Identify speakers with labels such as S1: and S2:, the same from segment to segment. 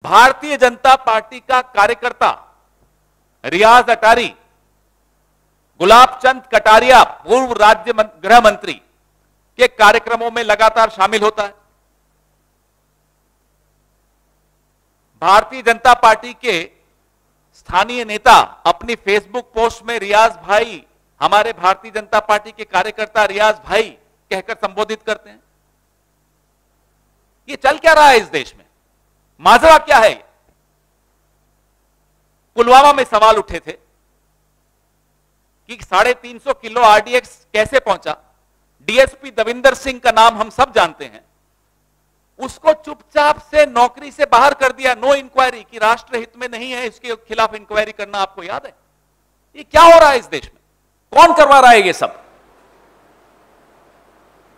S1: Bharatiya Janata party का कार्यकर्ता रियाज अटारी गुलाब चंद कटारिया पूर्व राज्य गृह मंत्री के कार्यक्रमों में लगातार शामिल होता है। भारतीय जनता पार्टी के स्थानीय नेता अपनी फेसबुक पोस्ट में रियाज भाई, हमारे भारतीय जनता पार्टी के कार्यकर्ता रियाज भाई कहकर संबोधित करते हैं। ये चल क्या रहा है इस देश में? माजरा क्या है? पुलवामा में सवाल उठे थे कि 350 किलो आरडीएक्स कैसे पहुंचा। डीएसपी दविंदर सिंह का नाम हम सब जानते हैं, उसको चुपचाप से नौकरी से बाहर कर दिया, नो इंक्वायरी, कि राष्ट्र हित में नहीं है, इसके खिलाफ इंक्वायरी करना आपको याद है? ये क्या हो रहा है इस देश में? कौन करवा रहा है ये सब?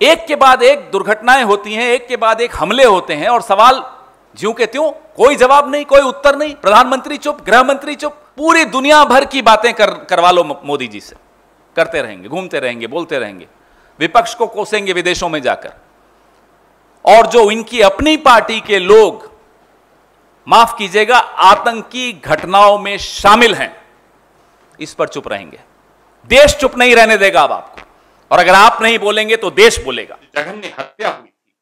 S1: एक के बाद एक दुर्घटनाएं होती हैं, एक के बाद एक हमले होते हैं और सवाल ज्यों के त्यों, कोई जवाब नहीं, कोई उत्तर नहीं। प्रधानमंत्री चुप, गृह मंत्री चुप, पूरी दुनिया भर की बातें करवा लो मोदी जी से, करते रहेंगे, घूमते रहेंगे, बोलते रहेंगे, विपक्ष को कोसेंगे विदेशों में जाकर। और जो इनकी अपनी पार्टी के लोग, माफ कीजिएगा, आतंकी घटनाओं में शामिल हैं, इस पर चुप रहेंगे। देश चुप नहीं रहने देगा अब आपको, और अगर आप नहीं बोलेंगे तो देश बोलेगा। जघन्य हत्या हुई थी,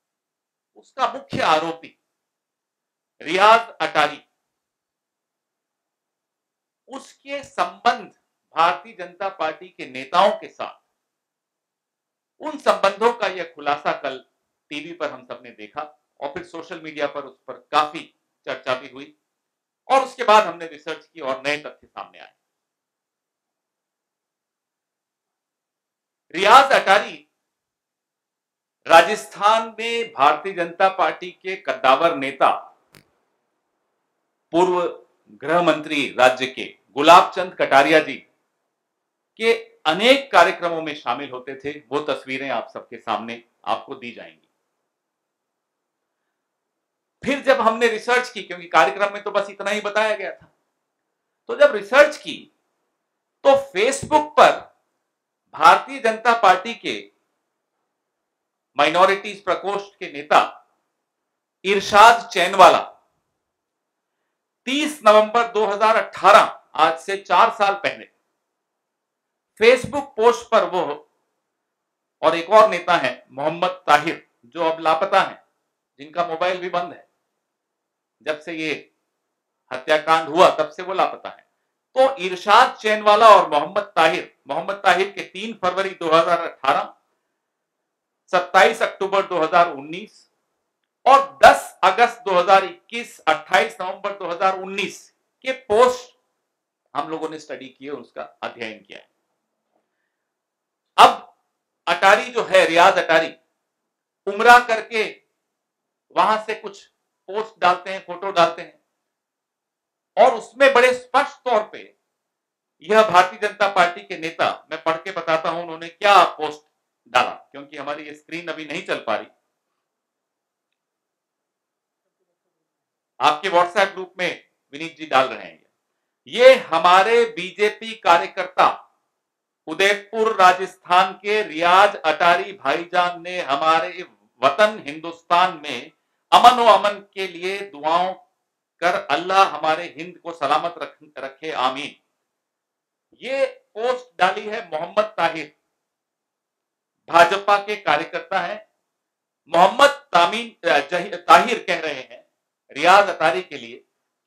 S1: उसका मुख्य आरोपी रियाज अटारी, उसके संबंध भारतीय जनता पार्टी के नेताओं के साथ, उन संबंधों का यह खुलासा कल टीवी पर हम सबने देखा और फिर सोशल मीडिया पर उस पर काफी चर्चा भी हुई और उसके बाद हमने रिसर्च की और नए तथ्य सामने आए। रियाज अटारी राजस्थान में भारतीय जनता पार्टी के कद्दावर नेता, पूर्व गृह मंत्री राज्य के गुलाब चंद कटारिया जी के अनेक कार्यक्रमों में शामिल होते थे। वो तस्वीरें आप सबके सामने आपको दी जाएंगी। फिर जब हमने रिसर्च की, क्योंकि कार्यक्रम में तो बस इतना ही बताया गया था, तो जब रिसर्च की तो फेसबुक पर भारतीय जनता पार्टी के माइनॉरिटीज प्रकोष्ठ के नेता इरशाद चैनवाला 30 नवंबर 2018, आज से 4 साल पहले, फेसबुक पोस्ट पर वो और एक और नेता है मोहम्मद ताहिर, जो अब लापता हैं, जिनका मोबाइल भी बंद है, जब से ये हत्याकांड हुआ तब से वो लापता है। तो इरशाद चैनवाला और मोहम्मद ताहिर के 3 फरवरी 2018, 27 अक्टूबर 2019 और 10 अगस्त 2021, 28 नवंबर 2019 के पोस्ट हम लोगों ने स्टडी किए, उसका अध्ययन किया है। अब अटारी जो है, रियाज अटारी, उमरा करके वहां से कुछ पोस्ट डालते हैं, फोटो डालते हैं और उसमें बड़े स्पष्ट तौर पे यह भारतीय जनता पार्टी के नेता, मैं पढ़ के बताता हूं उन्होंने क्या पोस्ट डाला, क्योंकि हमारी ये स्क्रीन अभी नहीं चल पा रही। आपके व्हाट्सएप ग्रुप में विनीत जी डाल रहे हैं। ये हमारे बीजेपी कार्यकर्ता उदयपुर राजस्थान के रियाज अटारी भाईजान ने हमारे वतन हिंदुस्तान में अमन व अमन के लिए दुआओं कर अल्लाह हमारे हिंद को सलामत रखे, आमीन। ये पोस्ट डाली है मोहम्मद ताहिर, भाजपा के कार्यकर्ता हैं। मोहम्मद ताहिर कह रहे हैं रियाज अटारी के लिए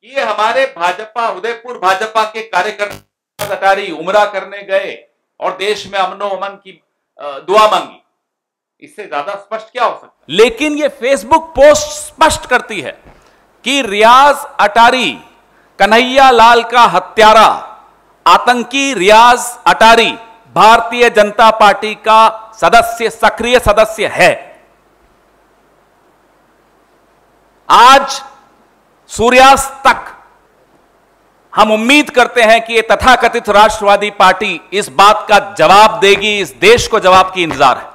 S1: कि ये हमारे भाजपा, उदयपुर भाजपा के कार्यकर्ता अटारी उमरा करने गए और देश में अमनो अमन की दुआ मांगी। इससे ज्यादा स्पष्ट क्या हो सकता है? लेकिन ये फेसबुक पोस्ट स्पष्ट करती है कि रियाज अटारी, कन्हैया लाल का हत्यारा, आतंकी रियाज अटारी भारतीय जनता पार्टी का सदस्य, सक्रिय सदस्य है। आज सूर्यास्त तक हम उम्मीद करते हैं कि ये तथाकथित राष्ट्रवादी पार्टी इस बात का जवाब देगी, इस देश को जवाब की इंतजार है।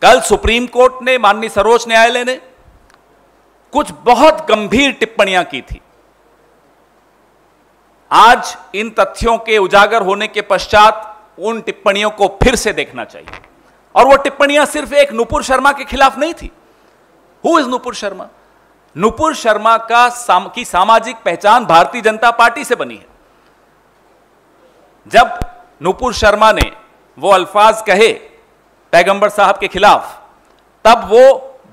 S1: कल सुप्रीम कोर्ट ने, माननीय सर्वोच्च न्यायालय ने कुछ बहुत गंभीर टिप्पणियां की थी। आज इन तथ्यों के उजागर होने के पश्चात उन टिप्पणियों को फिर से देखना चाहिए। और वो टिप्पणियां सिर्फ एक नुपुर शर्मा के खिलाफ नहीं थी,
S2: हु इज नुपुर शर्मा? नुपुर शर्मा की सामाजिक पहचान भारतीय जनता पार्टी से बनी है। जब नुपुर शर्मा ने वो अल्फाज कहे पैगंबर साहब के खिलाफ, तब वो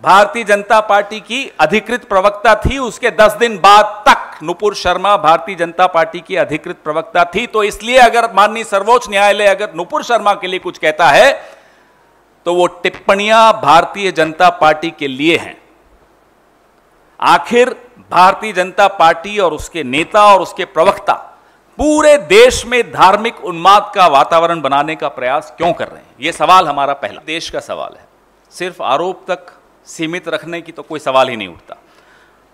S2: भारतीय जनता पार्टी की अधिकृत प्रवक्ता थी। उसके 10 दिन बाद तक नुपुर शर्मा भारतीय जनता पार्टी की अधिकृत प्रवक्ता थी। तो इसलिए अगर माननीय सर्वोच्च न्यायालय अगर नुपुर शर्मा के लिए कुछ कहता है तो वो टिप्पणियां भारतीय जनता पार्टी के लिए हैं। आखिर भारतीय जनता पार्टी और उसके नेता और उसके प्रवक्ता पूरे देश में धार्मिक उन्माद का वातावरण बनाने का प्रयास क्यों कर रहे हैं? यह सवाल हमारा पहला देश का सवाल है। सिर्फ आरोप तक सीमित रखने की तो कोई सवाल ही नहीं उठता।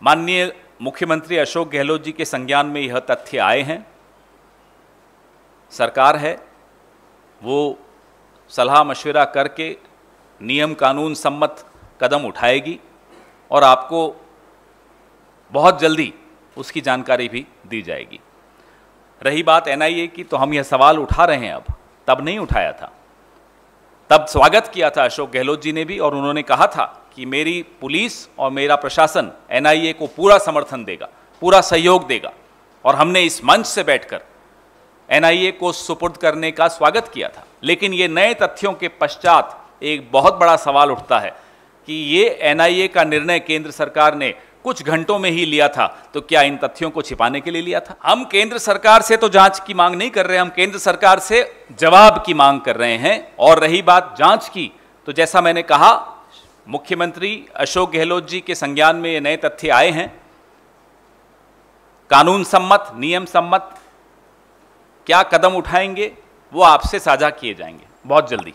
S2: माननीय मुख्यमंत्री अशोक गहलोत जी के संज्ञान में यह तथ्य आए हैं। सरकार है वो सलाह मशविरा करके नियम कानून सम्मत कदम उठाएगी और आपको बहुत जल्दी उसकी जानकारी भी दी जाएगी। रही बात एनआईए की, तो हम यह सवाल उठा रहे हैं अब, तब नहीं उठाया था। तब स्वागत किया था अशोक गहलोत जी ने भी, और उन्होंने कहा था कि मेरी पुलिस और मेरा प्रशासन एनआईए को पूरा समर्थन देगा, पूरा सहयोग देगा। और हमने इस मंच से बैठकर एनआईए को सुपुर्द करने का स्वागत किया था। लेकिन ये नए तथ्यों के पश्चात एक बहुत बड़ा सवाल उठता है कि ये एनआईए का निर्णय केंद्र सरकार ने कुछ घंटों में ही लिया था, तो क्या इन तथ्यों को छिपाने के लिए लिया था? हम केंद्र सरकार से तो जांच की मांग नहीं कर रहे, हम केंद्र सरकार से जवाब की मांग कर रहे हैं। और रही बात जांच की, तो जैसा मैंने कहा, मुख्यमंत्री अशोक गहलोत जी के संज्ञान में ये नए तथ्य आए हैं। कानून सम्मत, नियम सम्मत क्या कदम उठाएंगे वो आपसे साझा किए जाएंगे बहुत जल्दी।